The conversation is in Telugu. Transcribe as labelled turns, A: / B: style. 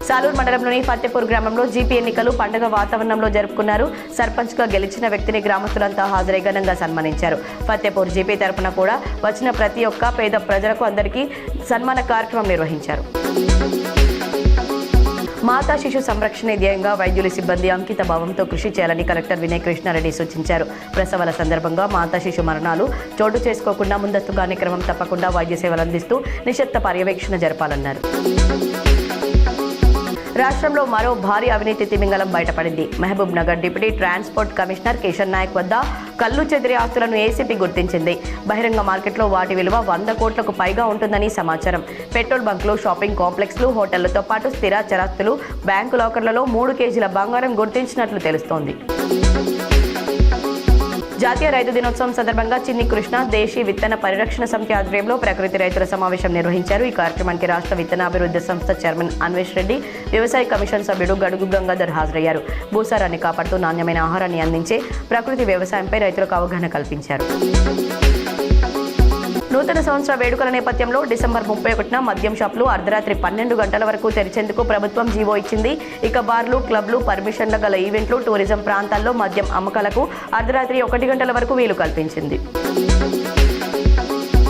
A: సాలూరు మండలంలోని ఫతేపూర్ గ్రామంలో జీపీ ఎన్నికలు పండుగ వాతావరణంలో జరుపుకున్నారు. సర్పంచ్గా గెలిచిన వ్యక్తిని గ్రామస్తులంతా హాజరై ఘనంగా సన్మానించారు. ఫతేపూర్ జీపీ తరపున కూడా వచ్చిన ప్రతి ఒక్క పేద ప్రజలకు అందరికీ సన్మాన కార్యక్రమం నిర్వహించారు. మాతా శిశు సంరక్షణ ధ్యేయంగా వైద్యుల సిబ్బంది అంకిత భావంతో కృషి చేయాలని కలెక్టర్ వినయ్ కృష్ణారెడ్డి సూచించారు. ప్రసవాల సందర్భంగా మాతా శిశు మరణాలు చోటు చేసుకోకుండా ముందస్తుగానే క్రమం తప్పకుండా వైద్య సేవలు అందిస్తూ నిశ్శబ్ద పర్యవేక్షణ జరపాలన్నారు. రాష్ట్రంలో మరో భారీ అవినీతి తిమింగలం బయటపడింది. Mahabubnagar deputy transport commissioner Kishan Naik వద్ద కల్లు చెదిరే ఆస్తులను ఏసీపీ గుర్తించింది. బహిరంగ మార్కెట్లో వాటి విలువ 100 కోట్లకు పైగా ఉంటుందని సమాచారం. పెట్రోల్ బంకులు, షాపింగ్ కాంప్లెక్స్లు, హోటళ్లతో పాటు స్థిర చరాస్తులు, బ్యాంకు లాకర్లలో 3 కేజీల బంగారం గుర్తించినట్లు తెలుస్తోంది. జాతీయ రైతు దినోత్సవం సందర్భంగా చిన్ని కృష్ణ దేశీ విత్తన పరిరక్షణ సమితి ఆధ్వర్యంలో ప్రకృతి రైతుల సమావేశం నిర్వహించారు. ఈ కార్యక్రమానికి రాష్ట్ర విత్తనాభివృద్ధి సంస్థ చైర్మన్ అన్వేష్ రెడ్డి, వ్యవసాయ కమిషన్ సభ్యుడు గడుగు గంగాధర్ హాజరయ్యారు. భూసారాన్ని కాపాడుతూ నాణ్యమైన ఆహారాన్ని అందించే ప్రకృతి వ్యవసాయంపై రైతులకు అవగాహన కల్పించారు. నూతన సంవత్సర వేడుకల నేపథ్యంలో డిసెంబర్ 31న మద్యం షాపులు అర్ధరాత్రి 12 గంటల వరకు తెరిచేందుకు ప్రభుత్వం జీవో ఇచ్చింది. ఇక బార్లు, క్లబ్లు, పర్మిషన్ల గల ఈవెంట్లు, టూరిజం ప్రాంతాల్లో మద్యం అమ్మకాలకు అర్ధరాత్రి 1 గంటల వరకు వీలు కల్పించింది.